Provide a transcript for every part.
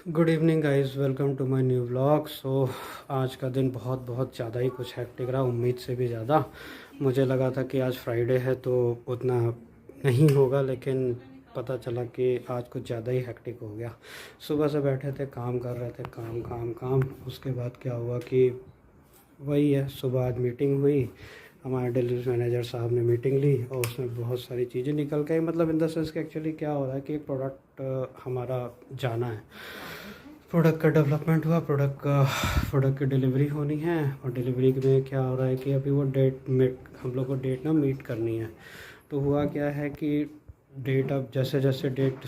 Good evening guys, welcome to my new vlog. So आज का दिन बहुत ज़्यादा ही कुछ हेक्टिक रहा, उम्मीद से भी ज़्यादा। मुझे लगा था कि आज फ्राइडे है तो उतना नहीं होगा, लेकिन पता चला कि आज कुछ ज़्यादा ही हेक्टिक हो गया। सुबह से बैठे थे, काम कर रहे थे, काम काम काम। उसके बाद क्या हुआ कि वही है, सुबह आज मीटिंग हुई, हमारे डिलीवरी मैनेजर साहब ने मीटिंग ली और उसमें बहुत सारी चीज़ें निकल के आई। मतलब इन द सेंस कि एक्चुअली क्या हो रहा है कि एक प्रोडक्ट हमारा जाना है, प्रोडक्ट का डेवलपमेंट हुआ, प्रोडक्ट की डिलीवरी होनी है। और डिलीवरी में क्या हो रहा है कि अभी वो डेट मीट, हम लोग को डेट ना मीट करनी है। तो हुआ क्या है कि डेट अब जैसे जैसे डेट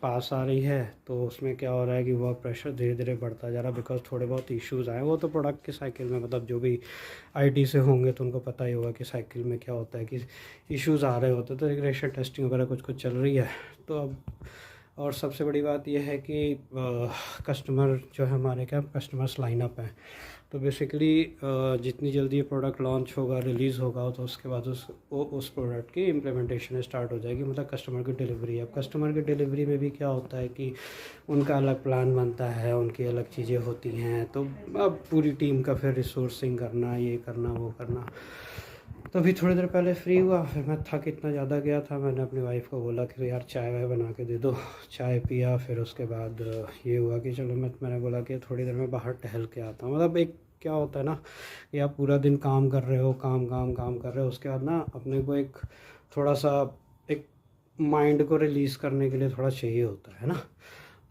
पास आ रही है तो उसमें क्या हो रहा है कि वर्क प्रेशर धीरे धीरे बढ़ता जा रहा है, बिकॉज थोड़े बहुत इश्यूज़ आए। वो तो प्रोडक्ट की साइकिल में, मतलब जो भी आईटी से होंगे तो उनको पता ही होगा कि साइकिल में क्या होता है कि इश्यूज़ आ रहे होते हैं। तो रिग्रेशन टेस्टिंग वगैरह कुछ कुछ चल रही है। तो अब और सबसे बड़ी बात यह है कि कस्टमर जो है हमारे, क्या कस्टमर्स लाइनअप हैं। तो बेसिकली जितनी जल्दी ये प्रोडक्ट लॉन्च होगा, रिलीज़ होगा, तो उसके बाद उस प्रोडक्ट की इम्प्लीमेंटेशन स्टार्ट हो जाएगी, मतलब कस्टमर की डिलीवरी। अब कस्टमर की डिलीवरी में भी क्या होता है कि उनका अलग प्लान बनता है, उनकी अलग चीज़ें होती हैं। तो अब पूरी टीम का फिर रिसोर्सिंग करना, ये करना, वो करना। तो अभी थोड़ी देर पहले फ्री हुआ, फिर मैं थक इतना ज़्यादा गया था, मैंने अपनी वाइफ़ को बोला कि यार चाय वाय बना के दे दो। चाय पिया, फिर उसके बाद ये हुआ कि चलो मैंने बोला कि थोड़ी देर में बाहर टहल के आता हूँ। मतलब एक क्या होता है ना कि आप पूरा दिन काम कर रहे हो, काम काम काम कर रहे हो, उसके बाद ना अपने को एक थोड़ा सा एक माइंड को रिलीज़ करने के लिए थोड़ा चाहिए होता है ना।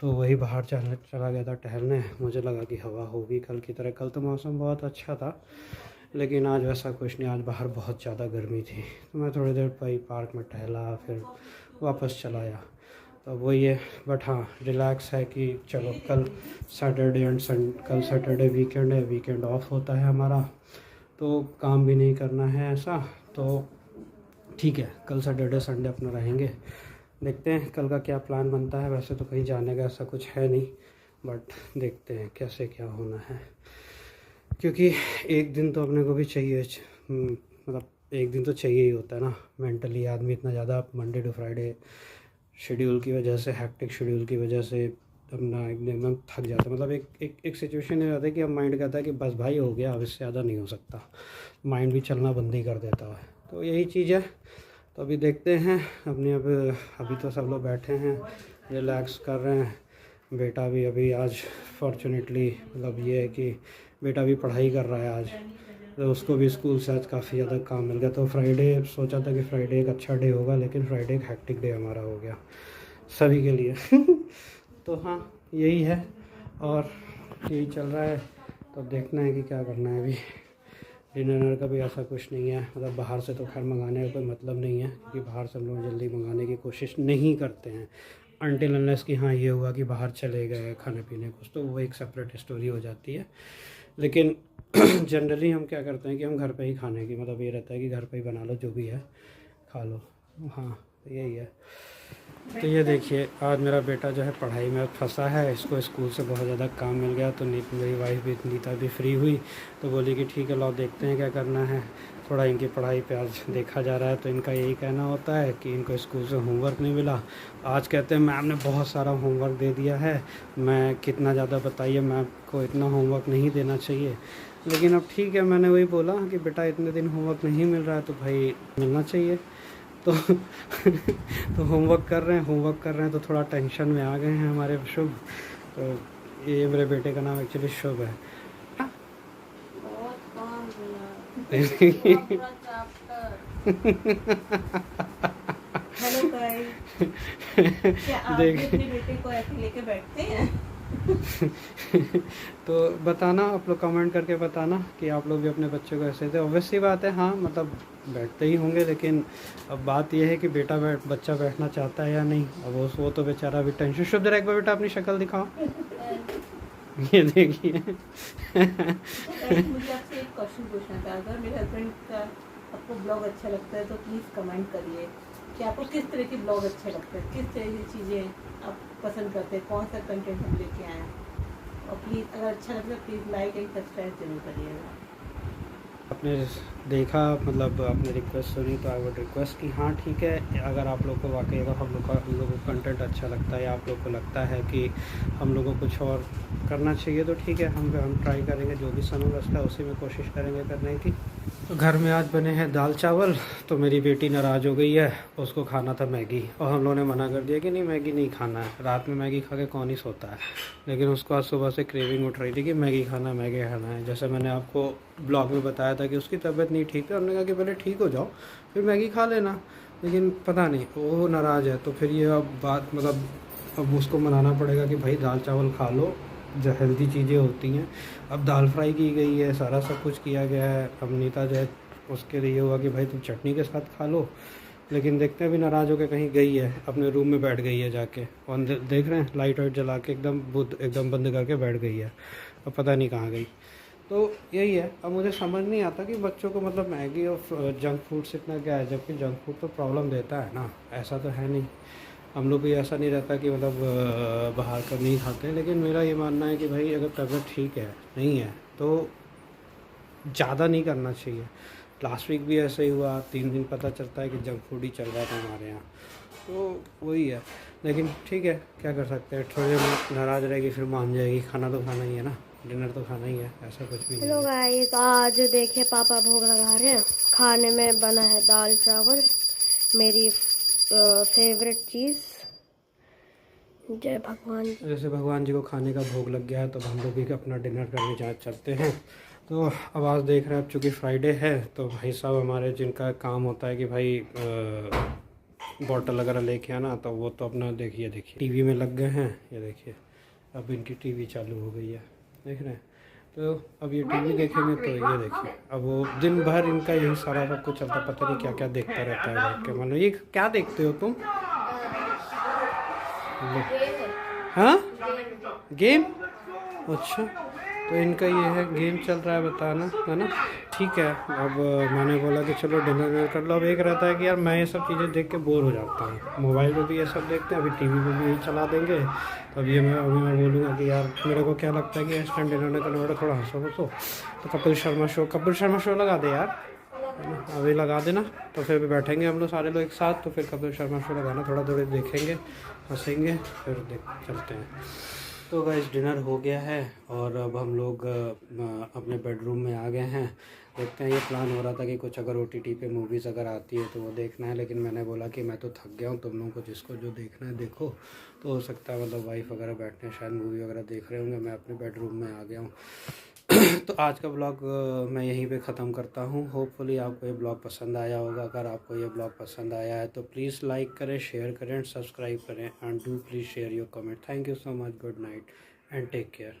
तो वही बाहर चला गया था टहलने। मुझे लगा कि हवा होगी कल की तरह। कल तो मौसम बहुत अच्छा था, लेकिन आज वैसा कुछ नहीं। आज बाहर बहुत ज़्यादा गर्मी थी, तो मैं थोड़ी देर पार्क में टहला, फिर वापस चला आया। तो वही है। बट हाँ, रिलैक्स है कि चलो कल सैटरडे एंड कल सैटरडे वीकेंड है, वीकेंड ऑफ होता है हमारा, तो काम भी नहीं करना है ऐसा। तो ठीक है, कल सैटरडे संडे अपना रहेंगे। देखते हैं कल का क्या प्लान बनता है। वैसे तो कहीं जाने का ऐसा कुछ है नहीं, बट देखते हैं कैसे क्या होना है, क्योंकि एक दिन तो अपने को भी चाहिए। मतलब एक दिन तो चाहिए ही होता है ना। मेंटली आदमी इतना ज़्यादा मंडे टू फ्राइडे शेड्यूल की वजह से, हैक्टिक शेड्यूल की वजह से अपना एकदम थक जाता है। मतलब एक सिचुएशन ये रहता है कि अब माइंड कहता है कि बस भाई हो गया, अब इससे ज़्यादा नहीं हो सकता। माइंड भी चलना बंद ही कर देता है। तो यही चीज़ है। तो अभी देखते हैं अपने। अब अभी तो सब लोग बैठे हैं, रिलैक्स कर रहे हैं। बेटा भी अभी आज फॉर्चुनेटली, मतलब ये है कि बेटा भी पढ़ाई कर रहा है आज, तो उसको भी स्कूल से आज काफ़ी ज़्यादा काम मिल गया। तो फ्राइडे सोचा था कि फ्राइडे एक अच्छा डे होगा, लेकिन फ्राइडे एक हैक्टिक डे हमारा हो गया सभी के लिए। तो हाँ, यही है और यही चल रहा है। तो देखना है कि क्या करना है। अभी डिनर का भी ऐसा कुछ नहीं है, मतलब बाहर से तो खैर मंगाने का कोई मतलब नहीं है, क्योंकि बाहर से हम लोग जल्दी मंगाने की कोशिश नहीं करते हैं अनटिल अनलेस कि हाँ ये हुआ कि बाहर चले गए खाने पीने कुछ, तो वो एक सेपरेट स्टोरी हो जाती है। लेकिन जनरली हम क्या करते हैं कि हम घर पे ही खाने की, मतलब ये रहता है कि घर पे ही बना लो, जो भी है खा लो। हाँ, तो यही है। तो ये देखिए, आज मेरा बेटा जो है पढ़ाई में फंसा है, इसको स्कूल से बहुत ज़्यादा काम मिल गया। तो मेरी वाइफ भी, नीता भी फ्री हुई, तो बोली कि ठीक है लो देखते हैं क्या करना है। थोड़ा इनकी पढ़ाई पे आज देखा जा रहा है। तो इनका यही कहना होता है कि इनको स्कूल से होमवर्क नहीं मिला। आज कहते हैं मैम ने बहुत सारा होमवर्क दे दिया है। मैं कितना ज़्यादा बताइए, मैम को इतना होमवर्क नहीं देना चाहिए। लेकिन अब ठीक है, मैंने वही बोला कि बेटा इतने दिन होमवर्क नहीं मिल रहा है तो भाई मिलना चाहिए। तो तो होमवर्क कर रहे हैं तो थोड़ा टेंशन में आ गए हैं हमारे शुभ। तो ये मेरे बेटे का नाम एक्चुअली शुभ है। हेलो गाइस, क्या आप भी देख अपने बेटे को ऐसे लेके बैठते हैं? तो बताना, आप लोग कमेंट करके बताना कि आप लोग भी अपने बच्चे को ऐसे थे। ऑब्वियसली बात है, हाँ मतलब बैठते ही होंगे, लेकिन अब बात यह है कि बच्चा बैठना चाहता है या नहीं। अब वो तो बेचारा भी टेंशन। शुभ, जरा एक बार बेटा अपनी शक्ल दिखाओ। ये देखिए। मुझे आपसे एक क्वेश्चन पूछना था। अगर मेरे हस्बैंड का आपको ब्लॉग अच्छा लगता है तो प्लीज़ कमेंट करिए कि आपको किस तरह के ब्लॉग अच्छे लगते हैं, किस तरह की चीज़ें आप पसंद करते हैं, कौन सा कंटेंट हम लेके आए हैं। और प्लीज़ अगर अच्छा लगता है प्लीज़ लाइक एंड सब्सक्राइब जरूर करिएगा। आपने देखा, मतलब आपने रिक्वेस्ट सुनी, तो आई वुड रिक्वेस्ट कि हाँ ठीक है, अगर आप लोग को वाकई अगर हम लोग को कंटेंट अच्छा लगता है या आप लोग को लगता है कि हम लोग को कुछ और करना चाहिए, तो ठीक है, हम ट्राई करेंगे, जो भी समय बचता है उसी में कोशिश करेंगे करने की। तो घर में आज बने हैं दाल चावल। तो मेरी बेटी नाराज़ हो गई है, उसको खाना था मैगी, और हम लोगों ने मना कर दिया कि नहीं मैगी नहीं खाना है, रात में मैगी खा के कौन ही सोता है। लेकिन उसको आज सुबह से क्रेविंग उठ रही थी कि मैगी खाना है। जैसे मैंने आपको ब्लॉग में बताया था कि उसकी तबीयत नहीं ठीक है, हमने कहा कि पहले ठीक हो जाओ फिर मैगी खा लेना, लेकिन पता नहीं वो नाराज़ है। तो फिर ये अब बात, मतलब अब उसको मनाना पड़ेगा कि भाई दाल चावल खा लो, जो हेल्दी चीज़ें होती हैं। अब दाल फ्राई की गई है, सारा सब कुछ किया गया है। अब नीता जो है उसके लिए हुआ कि भाई तुम चटनी के साथ खा लो, लेकिन देखते हैं, भी नाराज़ होकर कहीं गई है, अपने रूम में बैठ गई है जाके, और देख रहे हैं लाइट वाइट जला के एकदम बंद करके बैठ गई है। अब पता नहीं कहाँ गई। तो यही है, अब मुझे समझ नहीं आता कि बच्चों को मतलब मैगी और जंक फूड से इतना क्या है, जबकि जंक फूड तो प्रॉब्लम देता है ना, ऐसा तो है नहीं। हम लोग भी ऐसा नहीं रहता कि मतलब बाहर का नहीं खाते, लेकिन मेरा ये मानना है कि भाई अगर तबीयत ठीक है नहीं है तो ज़्यादा नहीं करना चाहिए। लास्ट वीक भी ऐसा ही हुआ, 3 दिन पता चलता है कि जंक फूड ही चल रहा था हमारे यहाँ, तो वही है। लेकिन ठीक है, क्या कर सकते हैं, थोड़ी देर नाराज़ रहेगी फिर मान जाएगी, खाना तो खाना ही है ना, डिनर तो खाना ही है, ऐसा कुछ भी नहीं हेलो है। गाइस, आज देखिए पापा भोग लगा रहे हैं। खाने में बना है दाल चावल, मेरी फेवरेट चीज़। जय भगवान जी। जैसे भगवान जी को खाने का भोग लग गया है, तो हम लोग भी अपना डिनर करने चलते हैं। तो अब आज देख रहे हैं, अब चूँकि फ्राइडे है, तो भाई साहब हमारे जिनका काम होता है कि भाई बॉटल वगैरह लेके आना, तो वो तो अपना देखिए टीवी में लग गए हैं। ये देखिए अब इनकी टीवी चालू हो गई है, देख रहे हैं। तो अब ये टीवी देखेंगे, तो ये देखिए अब वो दिन भर इनका यही सारा सब कुछ चलता, पता नहीं क्या क्या देखता रहता है बैठ के। मतलब ये क्या देखते हो तुम? हाँ, गेम? अच्छा, तो इनका ये है, गेम चल रहा है, बताना है ना। ठीक है, अब मैंने बोला कि चलो डिनर कर लो। अब एक रहता है कि यार मैं ये सब चीज़ें देख के बोर हो जाता हूँ, मोबाइल पे भी ये सब देखते हैं, अभी टीवी पे भी यही चला देंगे। तो अब ये मैं बोलूँगा कि यार मेरे को क्या लगता है कि इस टाइम डिनर करने वाला थोड़ा हंसो, तो कपिल शर्मा शो लगा दे यार, है ना, अभी लगा देना। तो फिर भी बैठेंगे हम लोग सारे लोग एक साथ, तो फिर कपिल शर्मा शो लगाना, थोड़ा देखेंगे, हंसेंगे, फिर चलते हैं। तो गाइस डिनर हो गया है, और अब हम लोग अपने बेडरूम में आ गए हैं। देखते हैं, ये प्लान हो रहा था कि कुछ अगर OTT पे मूवीज़ अगर आती है तो वो देखना है, लेकिन मैंने बोला कि मैं तो थक गया हूँ, तुम लोगों को जिसको जो देखना है देखो। तो हो सकता है मतलब वाइफ वगैरह बैठने शायद मूवी वगैरह देख रहे होंगे, मैं अपने बेडरूम में आ गया हूँ। तो आज का ब्लॉग मैं यहीं पे ख़त्म करता हूँ। होपफुली आपको ये ब्लॉग पसंद आया होगा। अगर आपको ये ब्लॉग पसंद आया है तो प्लीज़ लाइक करें, शेयर करें, सब्सक्राइब करें, and do please share your comment. Thank you so much, good night and take care.